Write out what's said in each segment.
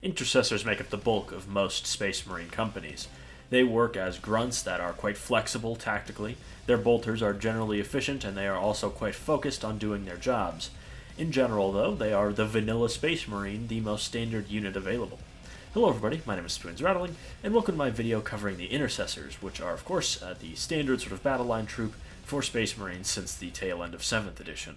Intercessors make up the bulk of most Space Marine companies. They work as grunts that are quite flexible tactically. Their bolters are generally efficient, and they are also quite focused on doing their jobs. In general, though, they are the vanilla Space Marine, the most standard unit available. Hello everybody, my name is Spoons Rattling, and welcome to my video covering the Intercessors, which are of course the standard sort of battle line troop for Space Marines since the tail end of 7th edition.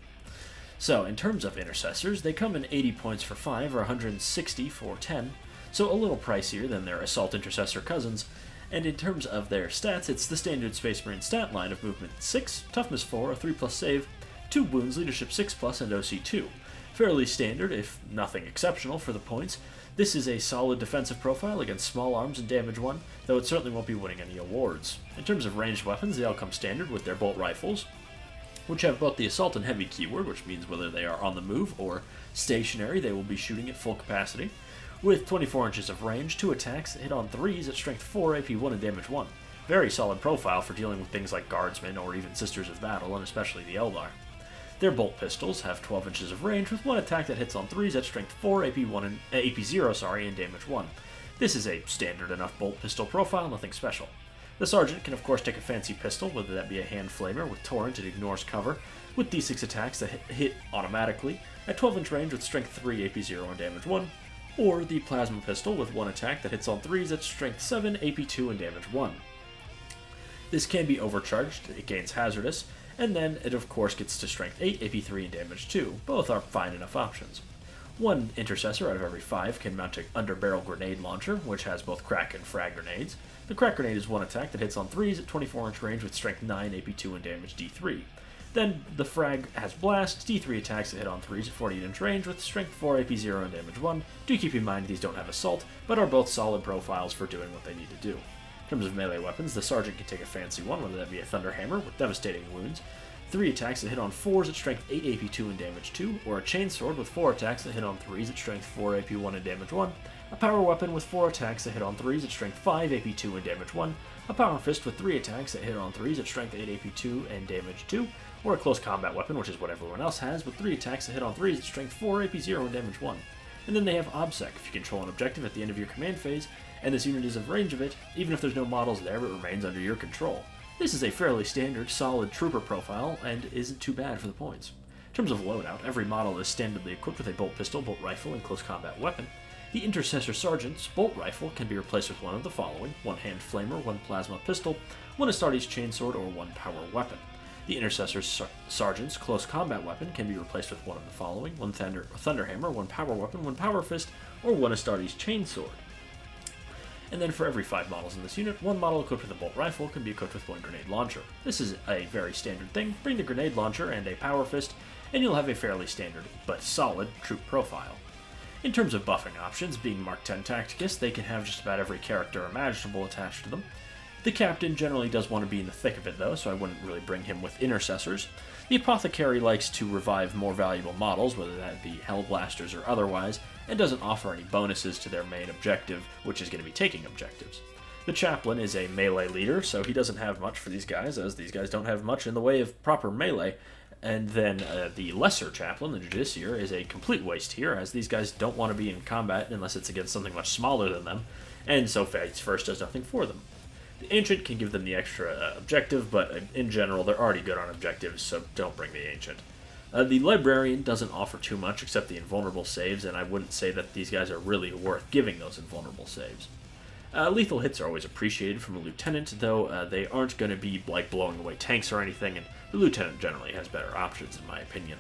So, in terms of Intercessors, they come in 80 points for 5 or 160 for 10, so a little pricier than their Assault Intercessor cousins. And in terms of their stats, it's the standard Space Marine stat line of Movement 6, Toughness 4, a 3+ save, 2 wounds, Leadership 6+, and OC 2. Fairly standard, if nothing exceptional for the points. This is a solid defensive profile against small arms and damage 1, though it certainly won't be winning any awards. In terms of ranged weapons, they all come standard with their bolt rifles, which have both the assault and heavy keyword, which means whether they are on the move or stationary, they will be shooting at full capacity. With 24 inches of range, 2 attacks hit on 3s at strength 4, AP 1, and damage 1. Very solid profile for dealing with things like Guardsmen or even Sisters of Battle, and especially the Eldar. Their bolt pistols have 12 inches of range with 1 attack that hits on 3s at strength 4, AP 0, and damage 1. This is a standard enough bolt pistol profile, nothing special. The Sergeant can of course take a fancy pistol, whether that be a hand flamer with Torrent, it ignores cover, with D6 attacks that hit automatically at 12 inch range with strength 3, AP 0, and damage 1. Or the Plasma Pistol with 1 attack that hits on 3s at strength 7, AP 2, and damage 1. This can be overcharged, it gains hazardous, and then it of course gets to strength 8, AP 3, and damage 2. Both are fine enough options. One Intercessor out of every 5 can mount an underbarrel grenade launcher, which has both crack and frag grenades. The crack grenade is 1 attack that hits on 3s at 24 inch range with strength 9, AP 2, and damage D3. Then the frag has blast, D3 attacks that hit on 3s at 48 inch range with strength 4, AP 0, and damage 1. Do keep in mind these don't have assault, but are both solid profiles for doing what they need to do. In terms of melee weapons, the Sergeant can take a fancy one, whether that be a Thunderhammer with devastating wounds, 3 attacks that hit on 4s at strength 8, AP 2, and damage 2, or a Chainsword with 4 attacks that hit on 3s at strength 4, AP 1, and damage 1, a Power Weapon with 4 attacks that hit on 3s at strength 5, AP 2, and damage 1, a Power Fist with 3 attacks that hit on 3s at strength 8, AP 2, and damage 2, or a Close Combat Weapon, which is what everyone else has, with 3 attacks that hit on 3s at strength 4, AP 0, and damage 1. And then they have OBSEC. If you control an objective at the end of your command phase, and this unit is of range of it, even if there's no models there, it remains under your control. This is a fairly standard, solid trooper profile, and isn't too bad for the points. In terms of loadout, every model is standardly equipped with a bolt pistol, bolt rifle, and close combat weapon. The Intercessor Sergeant's bolt rifle can be replaced with one of the following: 1 hand flamer, 1 plasma pistol, 1 Astartes chainsword, or 1 power weapon. The Intercessor Sergeant's close combat weapon can be replaced with one of the following: 1 Thunderhammer, 1 power weapon, 1 power fist, or 1 Astartes chainsword. And then for every 5 models in this unit, 1 model equipped with a bolt rifle can be equipped with 1 grenade launcher. This is a very standard thing. Bring the grenade launcher and a power fist, and you'll have a fairly standard but solid troop profile. In terms of buffing options, being Mark 10 Tacticus, they can have just about every character imaginable attached to them. The Captain generally does want to be in the thick of it though, so I wouldn't really bring him with Intercessors. The Apothecary likes to revive more valuable models, whether that be Hellblasters or otherwise, and doesn't offer any bonuses to their main objective, which is going to be taking objectives. The Chaplain is a melee leader, so he doesn't have much for these guys, as these guys don't have much in the way of proper melee. And then the Lesser Chaplain, the Judiciary, is a complete waste here, as these guys don't want to be in combat unless it's against something much smaller than them, and so Fates First does nothing for them. The Ancient can give them the extra objective, but in general they're already good on objectives, so don't bring the Ancient. The Librarian doesn't offer too much except the invulnerable saves, and I wouldn't say that these guys are really worth giving those invulnerable saves. Lethal hits are always appreciated from a Lieutenant, though they aren't going to be like blowing away tanks or anything, and the Lieutenant generally has better options in my opinion.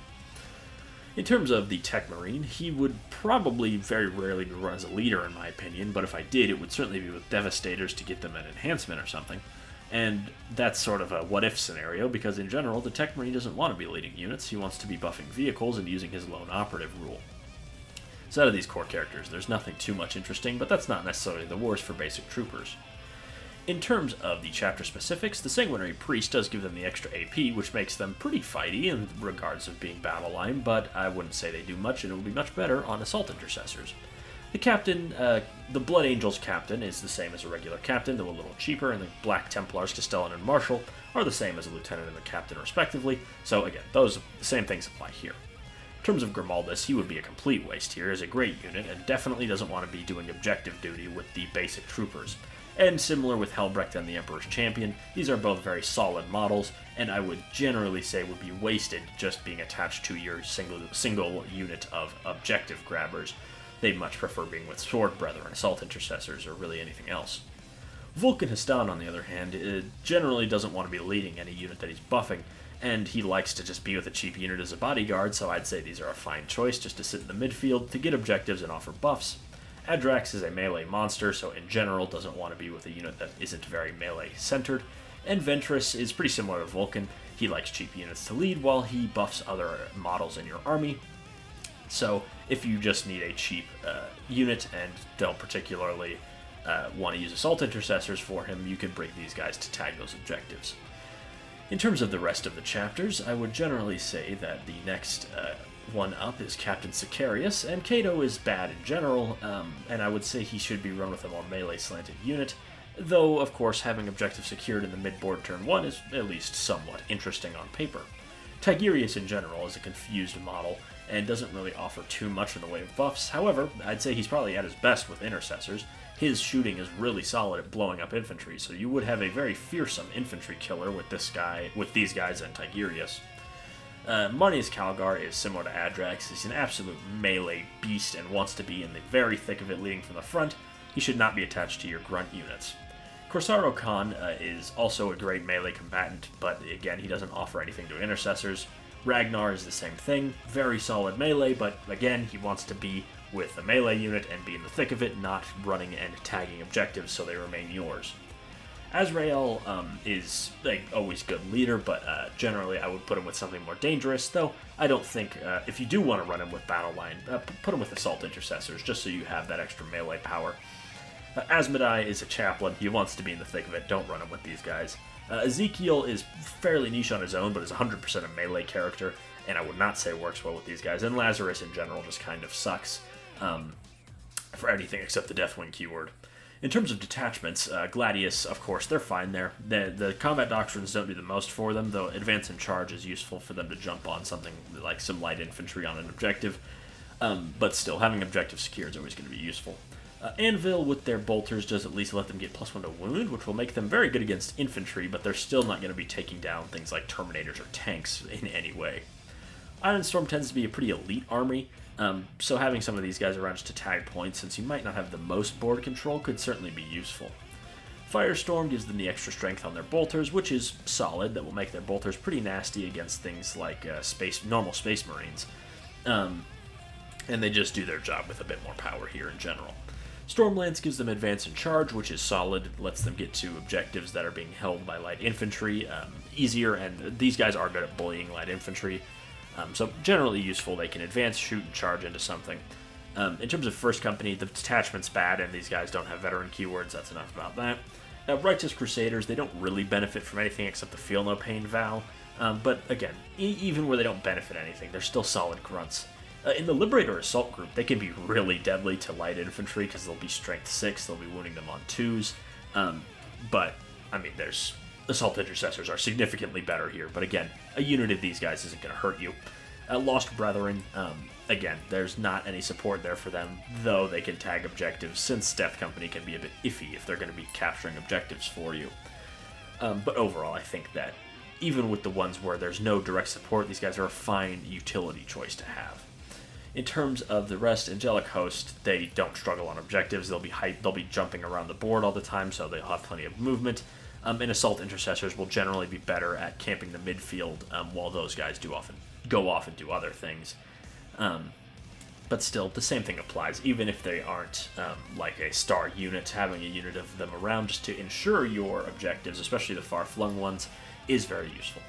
In terms of the Tech Marine, he would probably very rarely be run as a leader in my opinion, but if I did, it would certainly be with Devastators to get them an enhancement or something. And that's sort of a what-if scenario, because in general, the Tech Marine doesn't want to be leading units, he wants to be buffing vehicles and using his lone operative rule. So out of these core characters, there's nothing too much interesting, but that's not necessarily the worst for basic troopers. In terms of the chapter specifics, the Sanguinary Priest does give them the extra AP, which makes them pretty fighty in regards of being battle line, but I wouldn't say they do much, and it would be much better on Assault Intercessors. The Captain, the Blood Angels Captain is the same as a regular Captain, though a little cheaper, and the Black Templars, Castellan, and Marshal are the same as a Lieutenant and a Captain respectively, so again, the same things apply here. In terms of Grimaldus, he would be a complete waste here as a great unit, and definitely doesn't want to be doing objective duty with the basic troopers. And similar with Helbrecht and the Emperor's Champion, these are both very solid models, and I would generally say would be wasted just being attached to your single unit of objective grabbers. They'd much prefer being with Sword Brethren, Assault Intercessors, or really anything else. Vulcan Hastan, on the other hand, generally doesn't want to be leading any unit that he's buffing, and he likes to just be with a cheap unit as a bodyguard, so I'd say these are a fine choice just to sit in the midfield to get objectives and offer buffs. Adrax is a melee monster, so in general doesn't want to be with a unit that isn't very melee-centered, and Ventress is pretty similar to Vulcan. He likes cheap units to lead while he buffs other models in your army. So if you just need a cheap unit and don't particularly want to use Assault Intercessors for him, you can bring these guys to tag those objectives. In terms of the rest of the chapters, I would generally say that the next one up is Captain Sicarius, and Cato is bad in general, and I would say he should be run with a more melee-slanted unit, though, of course, having objective secured in the mid-board turn 1 is at least somewhat interesting on paper. Tigurius in general is a confused model, and doesn't really offer too much in the way of buffs. However, I'd say he's probably at his best with intercessors. His shooting is really solid at blowing up infantry, so you would have a very fearsome infantry killer with these guys and Tigurius. Marnius Calgar is similar to Adrax. He's an absolute melee beast and wants to be in the very thick of it leading from the front. He should not be attached to your grunt units. Corsaro Khan is also a great melee combatant, but again, he doesn't offer anything to intercessors. Ragnar is the same thing, very solid melee, but again, he wants to be with a melee unit and be in the thick of it, not running and tagging objectives so they remain yours. Azrael is always good leader, but generally I would put him with something more dangerous, though I don't think, if you do want to run him with battle line, put him with Assault Intercessors, just so you have that extra melee power. Asmodai is a chaplain, he wants to be in the thick of it, don't run him with these guys. Ezekiel is fairly niche on his own, but is 100% a melee character, and I would not say works well with these guys, and Lazarus in general just kind of sucks for anything except the Deathwing keyword. In terms of detachments, Gladius, of course, they're fine there. The combat doctrines don't do the most for them, though Advance and Charge is useful for them to jump on something like some light infantry on an objective. But still, having objective secure is always going to be useful. Anvil, with their bolters, does at least let them get +1 to wound, which will make them very good against infantry, but they're still not going to be taking down things like Terminators or tanks in any way. Ironstorm tends to be a pretty elite army, so having some of these guys around just to tag points, since you might not have the most board control, could certainly be useful. Firestorm gives them the extra strength on their bolters, which is solid. That will make their bolters pretty nasty against things like normal Space Marines. And they just do their job with a bit more power here in general. Stormlance gives them Advance and Charge, which is solid. It lets them get to objectives that are being held by light infantry easier, and these guys are good at bullying light infantry. So generally useful. They can advance, shoot, and charge into something. In terms of First Company, the detachment's bad, and these guys don't have veteran keywords. That's enough about that. Righteous Crusaders, they don't really benefit from anything except the Feel No Pain vow. But again, even where they don't benefit anything, they're still solid grunts. In the Liberator Assault group, they can be really deadly to light infantry because they'll be strength 6, they'll be wounding them on 2s. But, I mean, Assault Intercessors are significantly better here, but again, a unit of these guys isn't going to hurt you. Lost Brethren, again, there's not any support there for them, though they can tag objectives, since Death Company can be a bit iffy if they're going to be capturing objectives for you. But overall, I think that even with the ones where there's no direct support, these guys are a fine utility choice to have. In terms of the rest, Angelic Host, they don't struggle on objectives. They'll be jumping around the board all the time, so they'll have plenty of movement. And Assault Intercessors will generally be better at camping the midfield, while those guys go off and do other things. But still, the same thing applies, even if they aren't like a star unit. Having a unit of them around just to ensure your objectives, especially the far-flung ones, is very useful.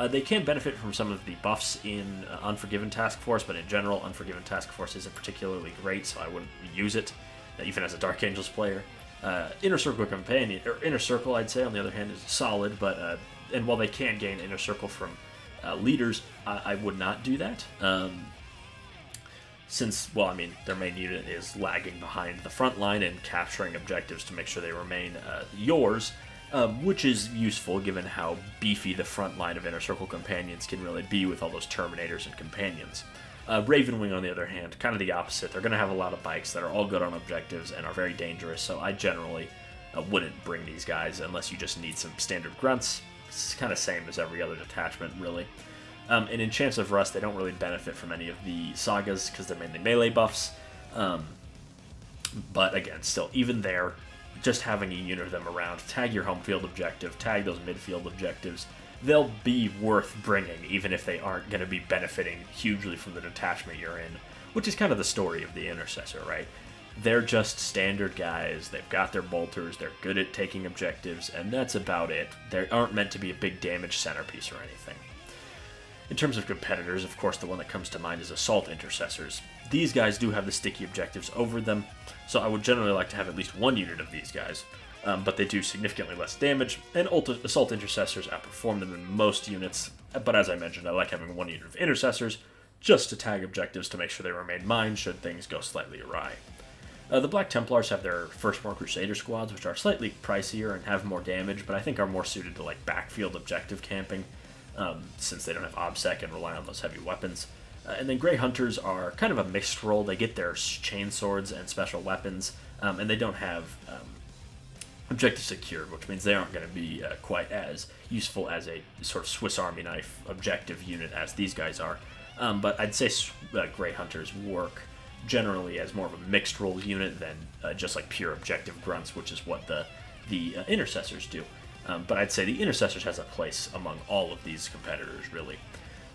They can benefit from some of the buffs in Unforgiven Task Force, but in general, Unforgiven Task Force isn't particularly great, so I wouldn't use it, even as a Dark Angels player. Inner Circle Companion, or Inner Circle, I'd say, on the other hand, is solid, but and while they can gain Inner Circle from leaders, I would not do that. Since, well, I mean, their main unit is lagging behind the front line and capturing objectives to make sure they remain yours. Which is useful given how beefy the front line of Inner Circle Companions can really be with all those Terminators and Companions. Ravenwing, on the other hand, kind of the opposite. They're going to have a lot of bikes that are all good on objectives and are very dangerous, so I generally wouldn't bring these guys unless you just need some standard grunts. It's kind of same as every other detachment, really. And in Chance of Rust, they don't really benefit from any of the sagas because they're mainly melee buffs. But again, still, even there, just having a unit of them around, tag your home field objective, tag those midfield objectives, they'll be worth bringing, even if they aren't going to be benefiting hugely from the detachment you're in, which is kind of the story of the Intercessor, right? They're just standard guys, they've got their bolters, they're good at taking objectives, and that's about it. They aren't meant to be a big damage centerpiece or anything. In terms of competitors, of course, the one that comes to mind is Assault Intercessors. These guys do have the sticky objectives over them, so I would generally like to have at least one unit of these guys, but they do significantly less damage, and Assault Intercessors outperform them in most units, but as I mentioned, I like having one unit of Intercessors just to tag objectives to make sure they remain mine should things go slightly awry. The Black Templars have their Firstborn Crusader squads, which are slightly pricier and have more damage, but I think are more suited to like backfield objective camping, since they don't have OBSEC and rely on those heavy weapons. And then Grey Hunters are kind of a mixed role. They get their chain swords and special weapons, and they don't have objective secured, which means they aren't going to be quite as useful as a sort of Swiss Army knife objective unit as these guys are. But I'd say Grey Hunters work generally as more of a mixed role unit than just like pure objective grunts, which is what the Intercessors do. But I'd say the Intercessors has a place among all of these competitors, really.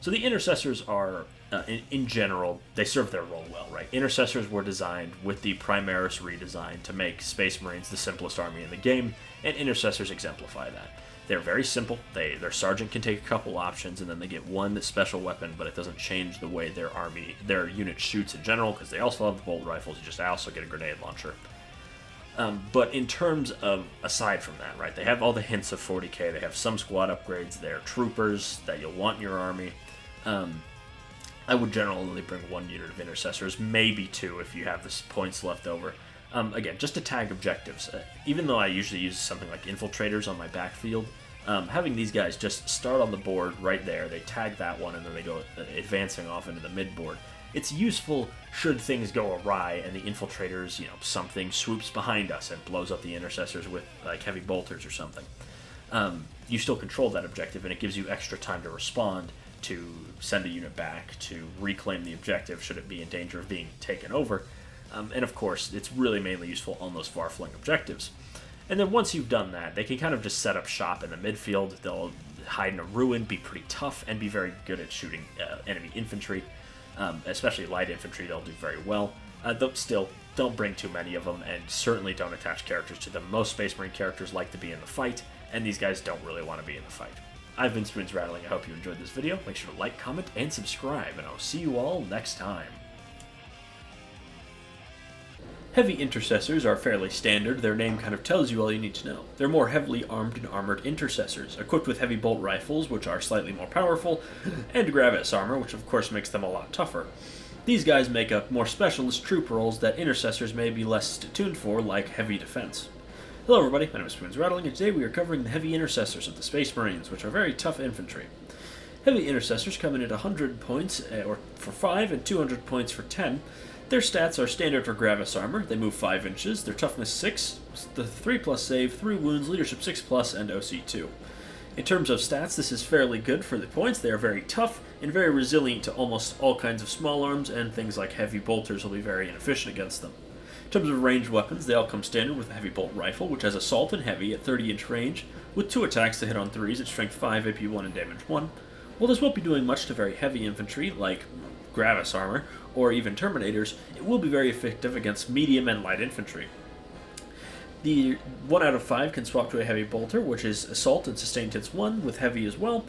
So the Intercessors are, in general, they serve their role well, right? Intercessors were designed with the Primaris redesign to make Space Marines the simplest army in the game, and Intercessors exemplify that. They're very simple. Their sergeant can take a couple options, and then they get one special weapon, but it doesn't change the way their unit shoots in general, because they also have the bolt rifles. I also get a grenade launcher. But in terms of, aside from that, right, they have all the hints of 40k. They have some squad upgrades. They're troopers that you'll want in your army. I would generally bring one unit of Intercessors, maybe two if you have the points left over. Again, just to tag objectives. Even though I usually use something like Infiltrators on my backfield, having these guys just start on the board right there, they tag that one, and then they go advancing off into the mid-board. It's useful should things go awry and the Infiltrators, something swoops behind us and blows up the Intercessors with like heavy bolters or something. You still control that objective, and it gives you extra time to respond, to send a unit back, to reclaim the objective should it be in danger of being taken over. And of course, it's really mainly useful on those far-flung objectives. And then once you've done that, they can kind of just set up shop in the midfield. They'll hide in a ruin, be pretty tough, and be very good at shooting enemy infantry. Especially light infantry, they'll do very well. Though still, don't bring too many of them, and certainly don't attach characters to them. Most Space Marine characters like to be in the fight, and these guys don't really want to be in the fight. I've been Spoons Rattling. I hope you enjoyed this video. Make sure to like, comment, and subscribe, and I'll see you all next time. Heavy Intercessors are fairly standard. Their name kind of tells you all you need to know. They're more heavily armed and armored Intercessors, equipped with heavy bolt rifles, which are slightly more powerful, and Gravis armor, which of course makes them a lot tougher. These guys make up more specialist troop roles that Intercessors may be less tuned for, like heavy defense. Hello everybody, my name is Spoons Rattling, and today we are covering the Heavy Intercessors of the Space Marines, which are very tough infantry. Heavy Intercessors come in at 100 points for 5 and 200 points for 10. Their stats are standard for Gravis armor. They move 5 inches, their toughness 6, the 3+ save, 3 wounds, leadership 6+, and OC 2. In terms of stats, this is fairly good for the points. They are very tough and very resilient to almost all kinds of small arms, and things like heavy bolters will be very inefficient against them. In terms of ranged weapons, they all come standard with a heavy bolt rifle, which has assault and heavy at 30-inch range, with 2 attacks to hit on 3s at strength 5, AP 1, and damage 1. While this won't be doing much to very heavy infantry, like Gravis armor, or even Terminators, it will be very effective against medium and light infantry. The 1 out of 5 can swap to a heavy bolter, which is assault and sustained hits 1, with heavy as well,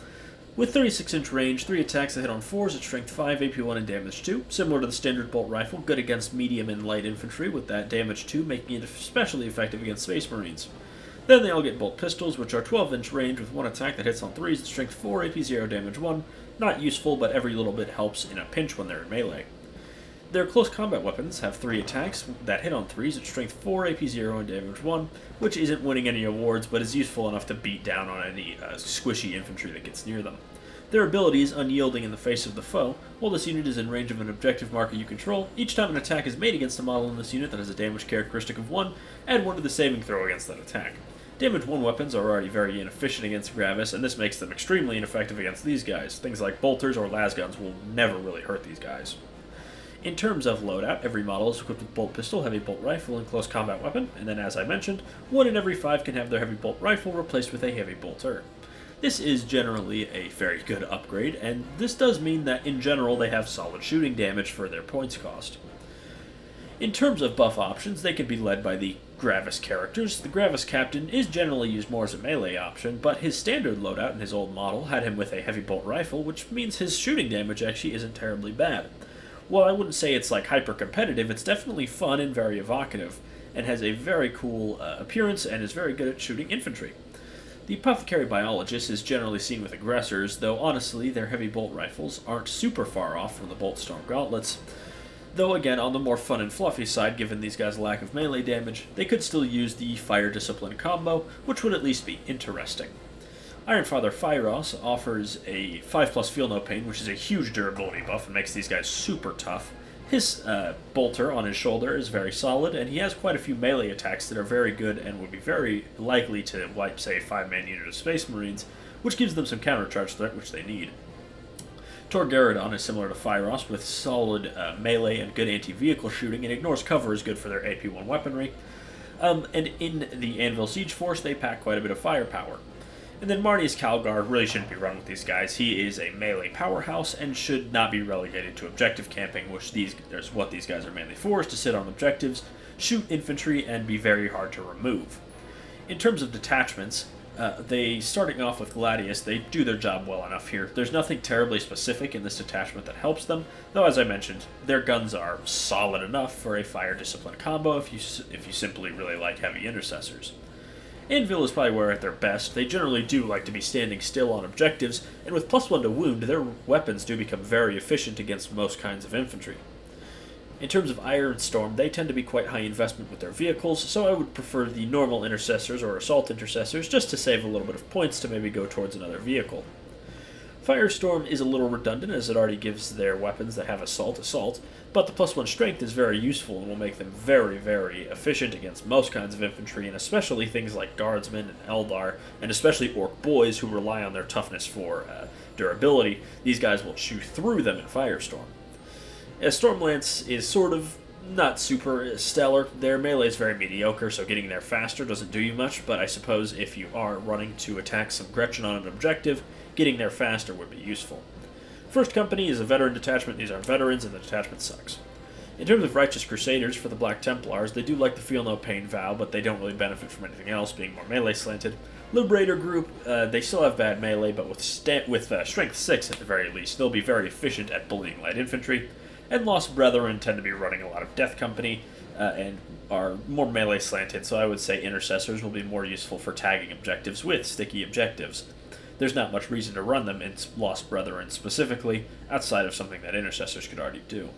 with 36-inch range, 3 attacks that hit on 4s at strength 5, AP 1, and damage 2, similar to the standard bolt rifle, good against medium and light infantry, with that damage 2 making it especially effective against Space Marines. Then they all get bolt pistols, which are 12-inch range with 1 attack that hits on 3s at strength 4, AP 0, damage 1. Not useful, but every little bit helps in a pinch when they're in melee. Their close combat weapons have 3 attacks that hit on 3s at strength 4, AP 0, and damage 1, which isn't winning any awards, but is useful enough to beat down on any squishy infantry that gets near them. Their ability is unyielding in the face of the foe. While this unit is in range of an objective marker you control, each time an attack is made against a model in this unit that has a damage characteristic of 1, add 1 to the saving throw against that attack. Damage 1 weapons are already very inefficient against Gravis, and this makes them extremely ineffective against these guys. Things like bolters or lasguns will never really hurt these guys. In terms of loadout, every model is equipped with bolt pistol, heavy bolt rifle, and close combat weapon, and then as I mentioned, 1 in every 5 can have their heavy bolt rifle replaced with a heavy bolter. This is generally a very good upgrade, and this does mean that in general they have solid shooting damage for their points cost. In terms of buff options, they can be led by the Gravis characters. The Gravis Captain is generally used more as a melee option, but his standard loadout in his old model had him with a heavy bolt rifle, which means his shooting damage actually isn't terribly bad. While I wouldn't say it's like hyper competitive, it's definitely fun and very evocative, and has a very cool appearance and is very good at shooting infantry. The Apothecary Biologist is generally seen with aggressors, though honestly their heavy bolt rifles aren't super far off from the Bolt Storm Gauntlets. Though again, on the more fun and fluffy side, given these guys' lack of melee damage, they could still use the Fire Discipline combo, which would at least be interesting. Ironfather Fyros offers a 5+ Feel No Pain, which is a huge durability buff and makes these guys super tough. His bolter on his shoulder is very solid, and he has quite a few melee attacks that are very good and would be very likely to wipe, say, a 5-man unit of Space Marines, which gives them some countercharge threat, which they need. Torgaradon is similar to Fyros, with solid melee and good anti-vehicle shooting, and ignores cover is good for their AP1 weaponry. And in the Anvil Siege Force, they pack quite a bit of firepower. And then Marnius Calgar really shouldn't be run with these guys. He is a melee powerhouse and should not be relegated to objective camping, which is what these guys are mainly for, is to sit on objectives, shoot infantry, and be very hard to remove. In terms of detachments, starting off with Gladius, they do their job well enough here. There's nothing terribly specific in this detachment that helps them, though as I mentioned, their guns are solid enough for a Fire Discipline combo if you simply really like heavy intercessors. Anvil is probably where at their best. They generally do like to be standing still on objectives, and with +1 to wound, their weapons do become very efficient against most kinds of infantry. In terms of Iron Storm, they tend to be quite high investment with their vehicles, so I would prefer the normal intercessors or assault intercessors just to save a little bit of points to maybe go towards another vehicle. Firestorm is a little redundant as it already gives their weapons that have assault, but the +1 strength is very useful and will make them very, very efficient against most kinds of infantry, and especially things like Guardsmen and Eldar, and especially Orc Boys who rely on their toughness for durability. These guys will chew through them in Firestorm. Stormlance is sort of not super stellar. Their melee is very mediocre, so getting there faster doesn't do you much, but I suppose if you are running to attack some Gretchen on an objective, getting there faster would be useful. First Company is a veteran detachment. These are veterans, and the detachment sucks. In terms of Righteous Crusaders for the Black Templars, they do like the Feel No Pain vow, but they don't really benefit from anything else, being more melee slanted. Liberator Group, they still have bad melee, but with Strength 6 at the very least, they'll be very efficient at bullying light infantry. And Lost Brethren tend to be running a lot of Death Company and are more melee slanted, so I would say Intercessors will be more useful for tagging objectives with sticky objectives. There's not much reason to run them in Lost Brethren specifically, outside of something that Intercessors could already do.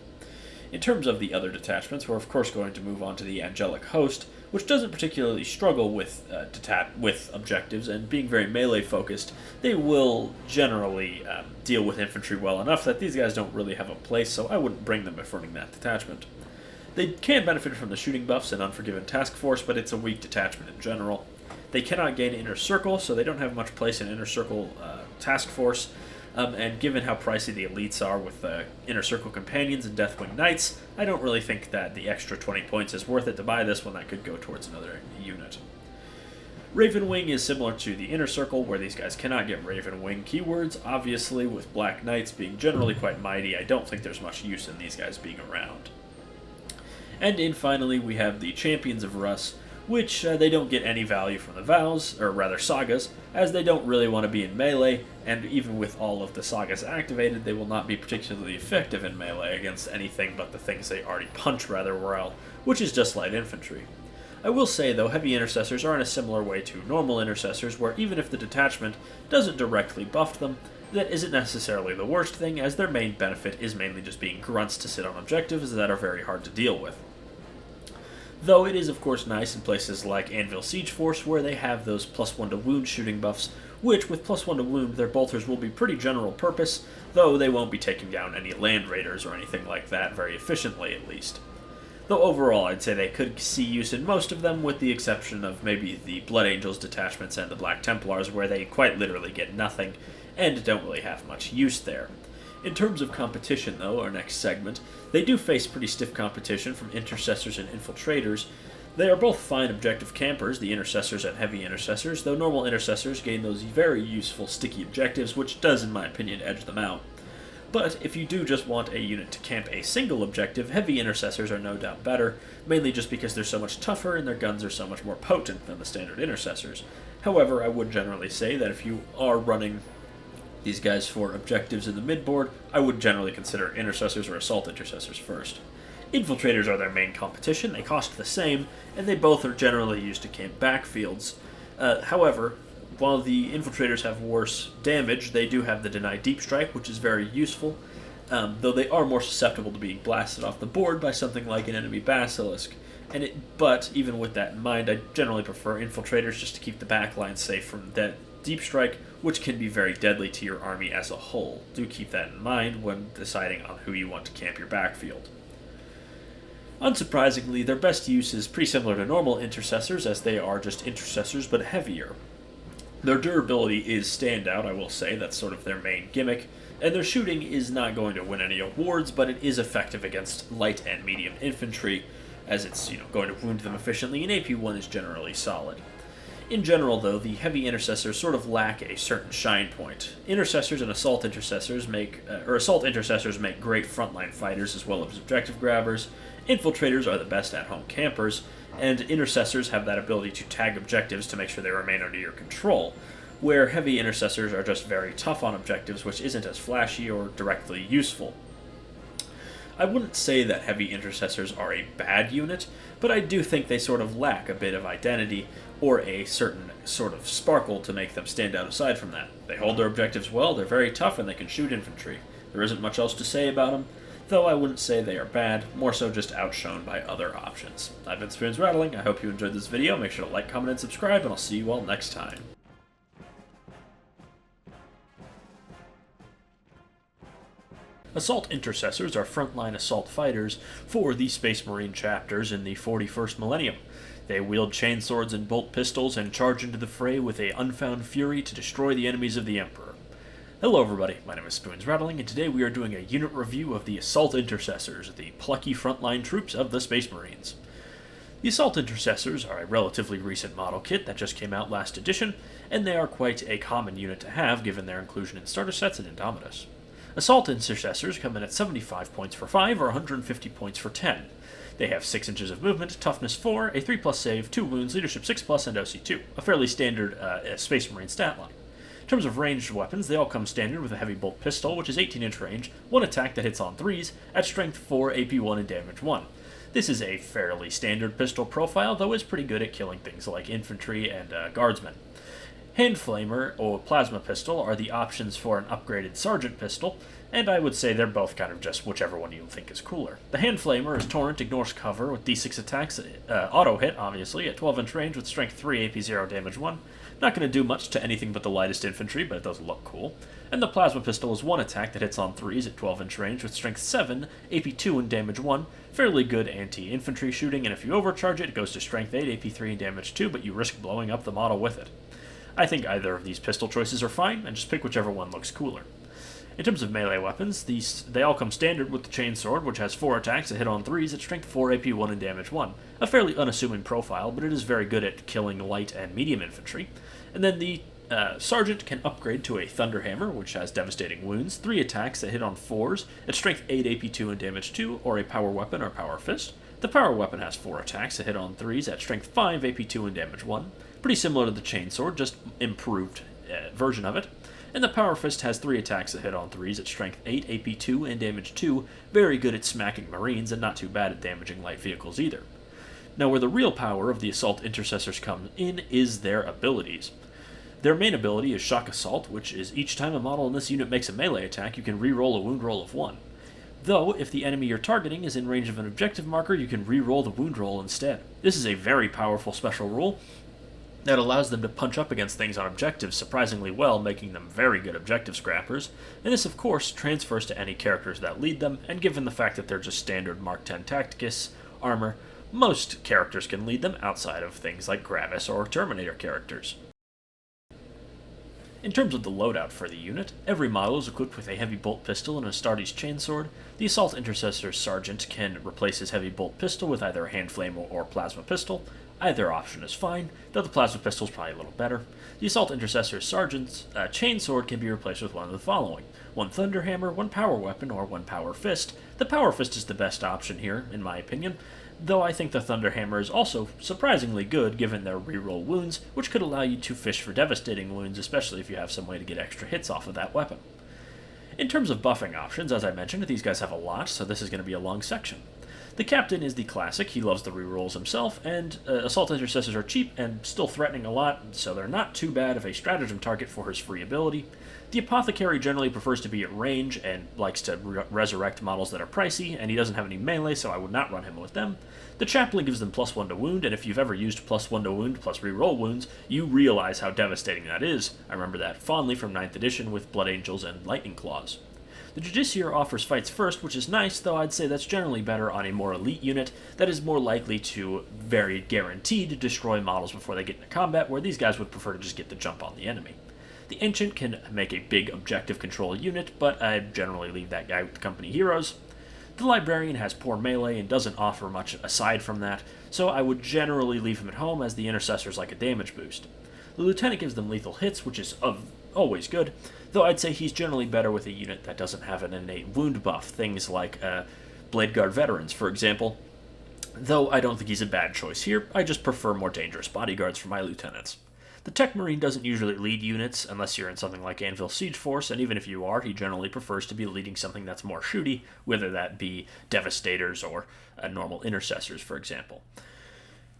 In terms of the other detachments, we're of course going to move on to the Angelic Host, which doesn't particularly struggle with objectives, and being very melee focused, they will generally deal with infantry well enough that these guys don't really have a place, so I wouldn't bring them if running that detachment. They can benefit from the shooting buffs in Unforgiven Task Force, but it's a weak detachment in general. They cannot gain Inner Circle, so they don't have much place in Inner Circle Task Force, and given how pricey the elites are with Inner Circle Companions and Deathwing Knights, I don't really think that the extra 20 points is worth it to buy this one. That could go towards another unit. Ravenwing is similar to the Inner Circle, where these guys cannot get Ravenwing keywords. Obviously, with Black Knights being generally quite mighty, I don't think there's much use in these guys being around. And in finally, we have the Champions of Russ, which they don't get any value from the vows, or rather sagas, as they don't really want to be in melee, and even with all of the sagas activated, they will not be particularly effective in melee against anything but the things they already punch rather well, which is just light infantry. I will say, though, heavy intercessors are in a similar way to normal intercessors, where even if the detachment doesn't directly buff them, that isn't necessarily the worst thing, as their main benefit is mainly just being grunts to sit on objectives that are very hard to deal with. Though it is of course nice in places like Anvil Siege Force, where they have those +1 to wound shooting buffs, which, with +1 to wound, their bolters will be pretty general purpose, though they won't be taking down any land raiders or anything like that very efficiently, at least. Though overall, I'd say they could see use in most of them, with the exception of maybe the Blood Angels detachments and the Black Templars, where they quite literally get nothing, and don't really have much use there. In terms of competition, though, our next segment, they do face pretty stiff competition from Intercessors and Infiltrators. They are both fine objective campers, the Intercessors and Heavy Intercessors, though normal Intercessors gain those very useful sticky objectives, which does, in my opinion, edge them out. But if you do just want a unit to camp a single objective, Heavy Intercessors are no doubt better, mainly just because they're so much tougher and their guns are so much more potent than the standard Intercessors. However, I would generally say that if you are running these guys for objectives in the midboard, I would generally consider Intercessors or Assault Intercessors first. Infiltrators are their main competition, they cost the same, and they both are generally used to camp backfields. However, while the Infiltrators have worse damage, they do have the Deny Deep Strike, which is very useful, though they are more susceptible to being blasted off the board by something like an enemy Basilisk. But even with that in mind, I generally prefer Infiltrators just to keep the backline safe from that Deep Strike, which can be very deadly to your army as a whole. Do keep that in mind when deciding on who you want to camp your backfield. Unsurprisingly, their best use is pretty similar to normal Intercessors, as they are just Intercessors but heavier. Their durability is standout, I will say, that's sort of their main gimmick, and their shooting is not going to win any awards, but it is effective against light and medium infantry, as it's going to wound them efficiently, and AP1 is generally solid. In general, though, the Heavy Intercessors sort of lack a certain shine point. Intercessors and Assault Intercessors make great frontline fighters as well as objective grabbers. Infiltrators are the best at-home campers, and Intercessors have that ability to tag objectives to make sure they remain under your control, where Heavy Intercessors are just very tough on objectives, which isn't as flashy or directly useful. I wouldn't say that Heavy Intercessors are a bad unit, but I do think they sort of lack a bit of identity, or a certain sort of sparkle to make them stand out aside from that. They hold their objectives well, they're very tough, and they can shoot infantry. There isn't much else to say about them, though I wouldn't say they are bad, more so just outshone by other options. I've been Spoons Rattling, I hope you enjoyed this video, make sure to like, comment, and subscribe, and I'll see you all next time. Assault Intercessors are frontline assault fighters for the Space Marine chapters in the 41st millennium. They wield chainswords and bolt pistols and charge into the fray with a unfound fury to destroy the enemies of the Emperor. Hello everybody, my name is Spoons Rattling, and today we are doing a unit review of the Assault Intercessors, the plucky frontline troops of the Space Marines. The Assault Intercessors are a relatively recent model kit that just came out last edition, and they are quite a common unit to have given their inclusion in starter sets and Indomitus. Assault Intercessors come in at 75 points for 5 or 150 points for 10. They have 6 inches of movement, toughness 4, a 3+ save, 2 wounds, leadership 6+, and OC 2, a fairly standard Space Marine stat line. In terms of ranged weapons, they all come standard with a heavy bolt pistol, which is 18-inch range, 1 attack that hits on 3s, at strength 4, AP 1, and damage 1. This is a fairly standard pistol profile, though is pretty good at killing things like infantry and guardsmen. Hand Flamer or Plasma Pistol are the options for an upgraded Sergeant Pistol, and I would say they're both kind of just whichever one you think is cooler. The Hand Flamer is Torrent, ignores cover with D6 attacks, auto hit, obviously, at 12-inch range with strength 3, AP 0, damage 1. Not going to do much to anything but the lightest infantry, but it does look cool. And the Plasma Pistol is 1 attack that hits on 3s at 12-inch range with strength 7, AP 2, and damage 1. Fairly good anti-infantry shooting, and if you overcharge it, it goes to strength 8, AP 3, and damage 2, but you risk blowing up the model with it. I think either of these pistol choices are fine, and just pick whichever one looks cooler. In terms of melee weapons, they all come standard with the Chainsword, which has 4 attacks that hit on 3s at strength 4, AP 1, and damage 1. A fairly unassuming profile, but it is very good at killing light and medium infantry. And then the Sergeant can upgrade to a Thunderhammer, which has devastating wounds, 3 attacks that hit on 4s at strength 8, AP 2, and damage 2, or a Power Weapon or Power Fist. The Power Weapon has 4 attacks that hit on 3s at strength 5, AP 2, and damage 1. Pretty similar to the Chainsword, just improved version of it. And the Power Fist has 3 attacks that hit on 3s at strength 8, AP 2, and damage 2, very good at smacking Marines and not too bad at damaging light vehicles either. Now where the real power of the Assault Intercessors comes in is their abilities. Their main ability is Shock Assault, which is each time a model in this unit makes a melee attack, you can re-roll a wound roll of 1. Though, if the enemy you're targeting is in range of an objective marker, you can re-roll the wound roll instead. This is a very powerful special rule, That allows them to punch up against things on objectives surprisingly well, making them very good objective scrappers, and this of course transfers to any characters that lead them, and given the fact that they're just standard Mark 10 Tacticus armor, most characters can lead them outside of things like Gravis or Terminator characters. In terms of the loadout for the unit, every model is equipped with a heavy bolt pistol and Astartes chainsword. The Assault Intercessor Sergeant can replace his heavy bolt pistol with either a hand flame or plasma pistol. Either option is fine, though the plasma pistol is probably a little better. The Assault Intercessor Sergeant's chainsword can be replaced with one of the following: one Thunderhammer, one Power Weapon, or one Power Fist. The Power Fist is the best option here, in my opinion, though I think the Thunderhammer is also surprisingly good given their reroll wounds, which could allow you to fish for devastating wounds, especially if you have some way to get extra hits off of that weapon. In terms of buffing options, as I mentioned, these guys have a lot, so this is going to be a long section. The Captain is the classic, he loves the rerolls himself, and Assault Intercessors are cheap and still threatening a lot, so they're not too bad of a stratagem target for his free ability. The Apothecary generally prefers to be at range and likes to resurrect models that are pricey, and he doesn't have any melee, so I would not run him with them. The Chaplain gives them +1 to wound, and if you've ever used +1 to wound plus reroll wounds, you realize how devastating that is. I remember that fondly from 9th edition with Blood Angels and Lightning Claws. The Justiciar offers fights first, which is nice, though I'd say that's generally better on a more elite unit that is more likely to very guaranteed to destroy models before they get into combat, where these guys would prefer to just get the jump on the enemy. The Ancient can make a big objective control unit, but I generally leave that guy with the company heroes. The Librarian has poor melee and doesn't offer much aside from that, so I would generally leave him at home as the Intercessors like a damage boost. The Lieutenant gives them lethal hits, which is always good, though I'd say he's generally better with a unit that doesn't have an innate wound buff, things like Blade Guard Veterans, for example. Though I don't think he's a bad choice here, I just prefer more dangerous bodyguards for my lieutenants. The Tech Marine doesn't usually lead units unless you're in something like Anvil Siege Force, and even if you are, he generally prefers to be leading something that's more shooty, whether that be Devastators or normal Intercessors, for example.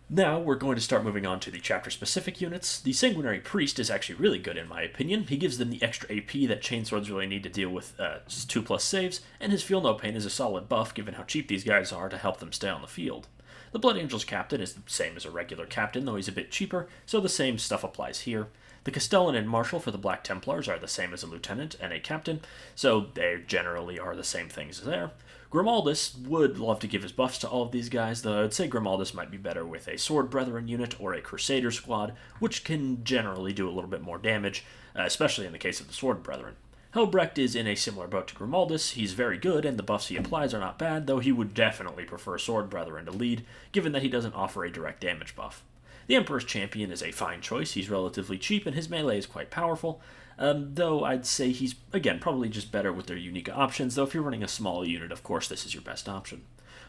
Now, we're going to start moving on to the chapter-specific units. The Sanguinary Priest is actually really good in my opinion. He gives them the extra AP that Chainswords really need to deal with 2+ saves, and his Feel No Pain is a solid buff given how cheap these guys are to help them stay on the field. The Blood Angels Captain is the same as a regular Captain, though he's a bit cheaper, so the same stuff applies here. The Castellan and Marshal for the Black Templars are the same as a Lieutenant and a Captain, so they generally are the same things there. Grimaldus would love to give his buffs to all of these guys, though I'd say Grimaldus might be better with a Sword Brethren unit or a Crusader squad, which can generally do a little bit more damage, especially in the case of the Sword Brethren. Helbrecht is in a similar boat to Grimaldus. He's very good, and the buffs he applies are not bad, though he would definitely prefer Sword Brethren to lead, given that he doesn't offer a direct damage buff. The Emperor's Champion is a fine choice. He's relatively cheap, and his melee is quite powerful, though I'd say he's, again, probably just better with their unique options, though if you're running a small unit, of course, this is your best option.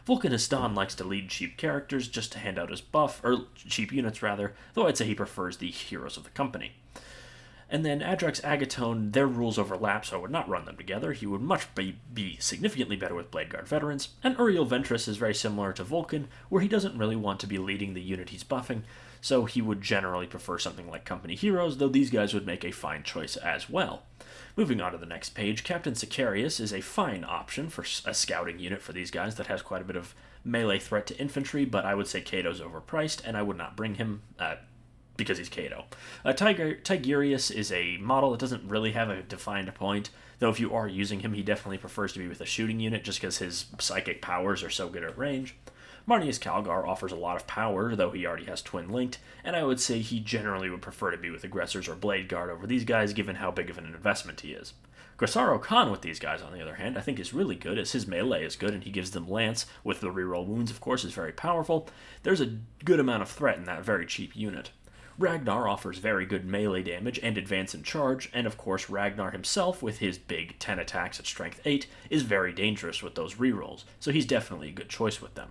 Vulcan Hastan likes to lead cheap characters just to hand out his buff, or cheap units rather, though I'd say he prefers the heroes of the company. And then Adrex Agatone, their rules overlap, so I would not run them together. He would much be significantly better with Blade Guard Veterans. And Uriel Ventress is very similar to Vulcan, where he doesn't really want to be leading the unit he's buffing, so he would generally prefer something like Company Heroes, though these guys would make a fine choice as well. Moving on to the next page, Captain Sicarius is a fine option for a scouting unit for these guys that has quite a bit of melee threat to infantry, but I would say Cato's overpriced, and I would not bring him because he's Cato. Tigurius is a model that doesn't really have a defined point, though if you are using him, he definitely prefers to be with a shooting unit just because his psychic powers are so good at range. Marnius Calgar offers a lot of power, though he already has Twin Linked, and I would say he generally would prefer to be with Aggressors or Blade Guard over these guys, given how big of an investment he is. Grasaro Khan with these guys, on the other hand, I think is really good, as his melee is good, and he gives them Lance, with the reroll wounds, of course, is very powerful. There's a good amount of threat in that very cheap unit. Ragnar offers very good melee damage and advance and charge, and of course Ragnar himself, with his big 10 attacks at strength 8, is very dangerous with those rerolls, so he's definitely a good choice with them.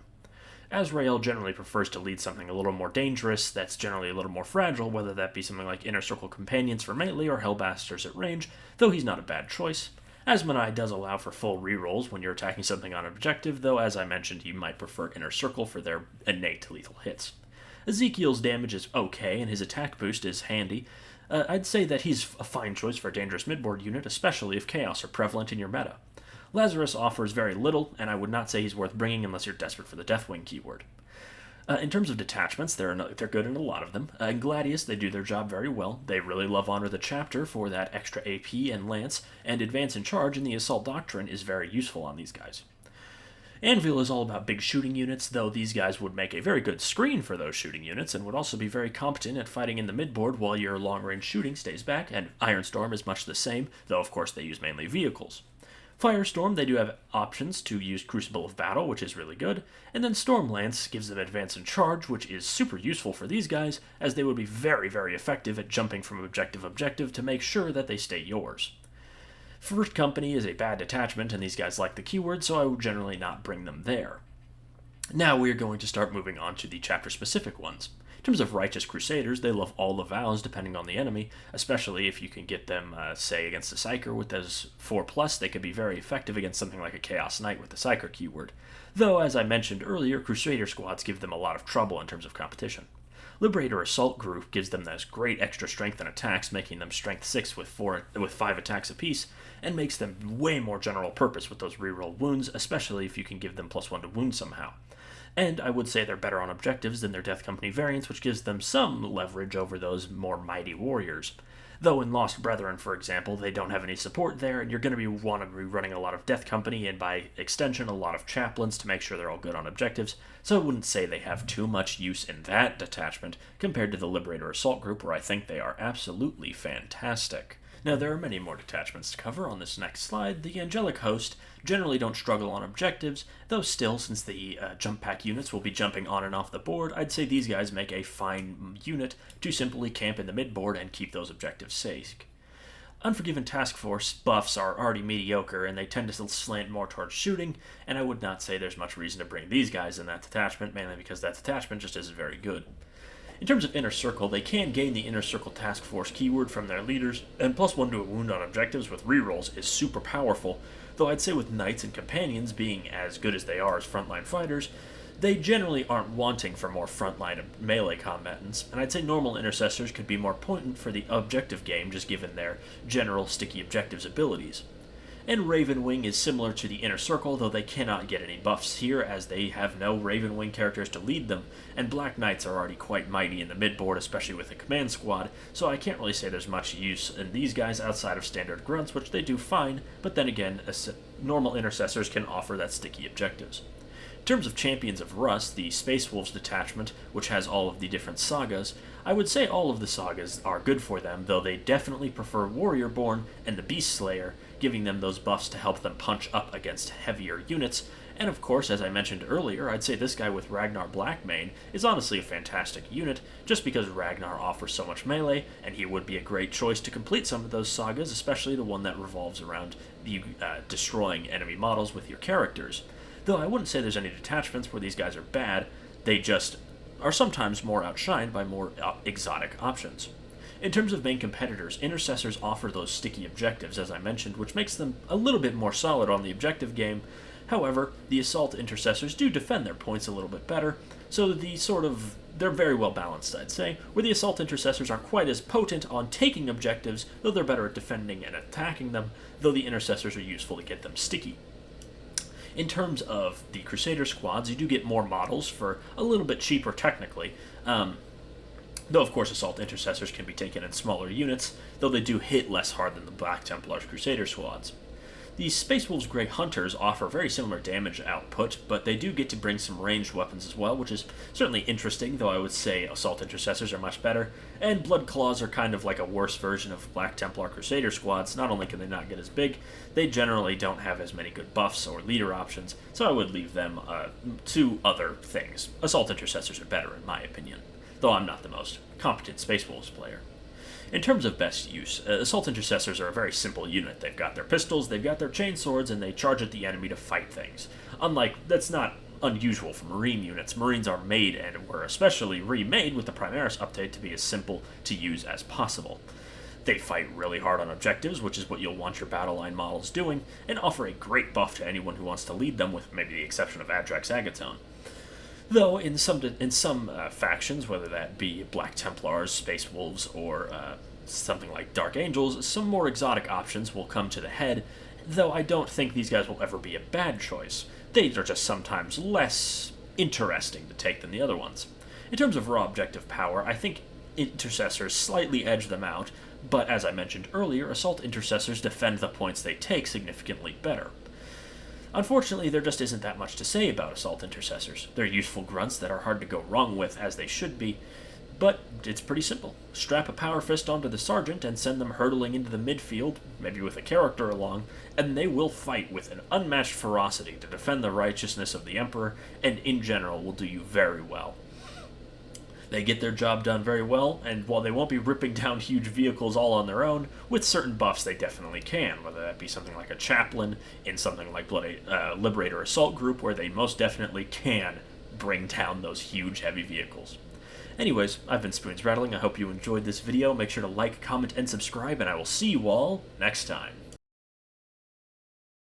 Azrael generally prefers to lead something a little more dangerous, that's generally a little more fragile, whether that be something like Inner Circle Companions for melee or Hellbasters at range, though he's not a bad choice. Asmonai does allow for full rerolls when you're attacking something on objective, though as I mentioned, you might prefer Inner Circle for their innate lethal hits. Ezekiel's damage is okay, and his attack boost is handy. I'd say that he's a fine choice for a dangerous midboard unit, especially if Chaos are prevalent in your meta. Lazarus offers very little, and I would not say he's worth bringing unless you're desperate for the Deathwing keyword. In terms of detachments, they're good in a lot of them. In Gladius, they do their job very well. They really love Honor the Chapter for that extra AP and Lance, and Advance in Charge in the Assault Doctrine is very useful on these guys. Anvil is all about big shooting units, though these guys would make a very good screen for those shooting units and would also be very competent at fighting in the midboard while your long-range shooting stays back, and Ironstorm is much the same, though of course they use mainly vehicles. Firestorm, they do have options to use Crucible of Battle, which is really good, and then Stormlance gives them Advance and Charge, which is super useful for these guys, as they would be very, very effective at jumping from objective to objective to make sure that they stay yours. First Company is a bad detachment, and these guys like the keyword, so I would generally not bring them there. Now we are going to start moving on to the chapter-specific ones. In terms of Righteous Crusaders, they love all the vows depending on the enemy, especially if you can get them, say, against a Psyker with those 4+, they could be very effective against something like a Chaos Knight with the Psyker keyword. Though, as I mentioned earlier, Crusader squads give them a lot of trouble in terms of competition. Liberator Assault Group gives them those great extra strength and attacks, making them strength 6 with 5 attacks apiece, and makes them way more general purpose with those reroll wounds, especially if you can give them +1 to wound somehow. And I would say they're better on objectives than their Death Company variants, which gives them some leverage over those more mighty warriors. Though in Lost Brethren, for example, they don't have any support there, and you're going to want to be running a lot of Death Company, and by extension, a lot of Chaplains to make sure they're all good on objectives, so I wouldn't say they have too much use in that detachment compared to the Liberator Assault Group, where I think they are absolutely fantastic. Now, there are many more detachments to cover on this next slide. The Angelic Host generally don't struggle on objectives, though still, since the jump pack units will be jumping on and off the board, I'd say these guys make a fine unit to simply camp in the midboard and keep those objectives safe. Unforgiven Task Force buffs are already mediocre, and they tend to slant more towards shooting, and I would not say there's much reason to bring these guys in that detachment, mainly because that detachment just isn't very good. In terms of Inner Circle, they can gain the Inner Circle Task Force keyword from their leaders, and +1 to a wound on objectives with rerolls is super powerful, though I'd say with Knights and Companions being as good as they are as frontline fighters, they generally aren't wanting for more frontline melee combatants, and I'd say normal Intercessors could be more potent for the objective game just given their general sticky objectives abilities. And Ravenwing is similar to the Inner Circle, though they cannot get any buffs here as they have no Ravenwing characters to lead them, and Black Knights are already quite mighty in the midboard, especially with a command squad, so I can't really say there's much use in these guys outside of standard grunts, which they do fine, but then again, normal Intercessors can offer that sticky objectives. In terms of Champions of Rust, the Space Wolves detachment, which has all of the different sagas, I would say all of the sagas are good for them, though they definitely prefer Warriorborn and the Beast Slayer, giving them those buffs to help them punch up against heavier units. And of course, as I mentioned earlier, I'd say this guy with Ragnar Blackmane is honestly a fantastic unit, just because Ragnar offers so much melee, and he would be a great choice to complete some of those sagas, especially the one that revolves around you destroying enemy models with your characters. Though I wouldn't say there's any detachments where these guys are bad, they just are sometimes more outshined by more exotic options. In terms of main competitors, Intercessors offer those sticky objectives, as I mentioned, which makes them a little bit more solid on the objective game. However, the Assault Intercessors do defend their points a little bit better, so they're very well balanced, I'd say, where the Assault Intercessors aren't quite as potent on taking objectives, though they're better at defending and attacking them, though the Intercessors are useful to get them sticky. In terms of the Crusader squads, you do get more models for a little bit cheaper technically, though of course Assault Intercessors can be taken in smaller units, though they do hit less hard than the Black Templars Crusader squads. The Space Wolves Grey Hunters offer very similar damage output, but they do get to bring some ranged weapons as well, which is certainly interesting, though I would say Assault Intercessors are much better, and Blood Claws are kind of like a worse version of Black Templar Crusader squads. Not only can they not get as big, they generally don't have as many good buffs or leader options, so I would leave them to other things. Assault Intercessors are better in my opinion, though I'm not the most competent Space Wolves player. In terms of best use, Assault Intercessors are a very simple unit. They've got their pistols, they've got their chainswords, and they charge at the enemy to fight things. That's not unusual for Marine units. Marines are made and were especially remade with the Primaris update to be as simple to use as possible. They fight really hard on objectives, which is what you'll want your battle line models doing, and offer a great buff to anyone who wants to lead them, with maybe the exception of Adrax Agatone. Though in some factions, whether that be Black Templars, Space Wolves, or something like Dark Angels, some more exotic options will come to the head, though I don't think these guys will ever be a bad choice. They are just sometimes less interesting to take than the other ones. In terms of raw objective power, I think intercessors slightly edge them out, but as I mentioned earlier, assault intercessors defend the points they take significantly better. Unfortunately, there just isn't that much to say about assault intercessors. They're useful grunts that are hard to go wrong with, as they should be, but it's pretty simple. Strap a power fist onto the sergeant and send them hurtling into the midfield, maybe with a character along, and they will fight with an unmatched ferocity to defend the righteousness of the Emperor, and in general will do you very well. They get their job done very well, and while they won't be ripping down huge vehicles all on their own, with certain buffs they definitely can, whether that be something like a chaplain in something like Liberator Assault Group, where they most definitely can bring down those huge heavy vehicles. Anyways, I've been Spoons Rattling. I hope you enjoyed this video. Make sure to like, comment, and subscribe, and I will see you all next time.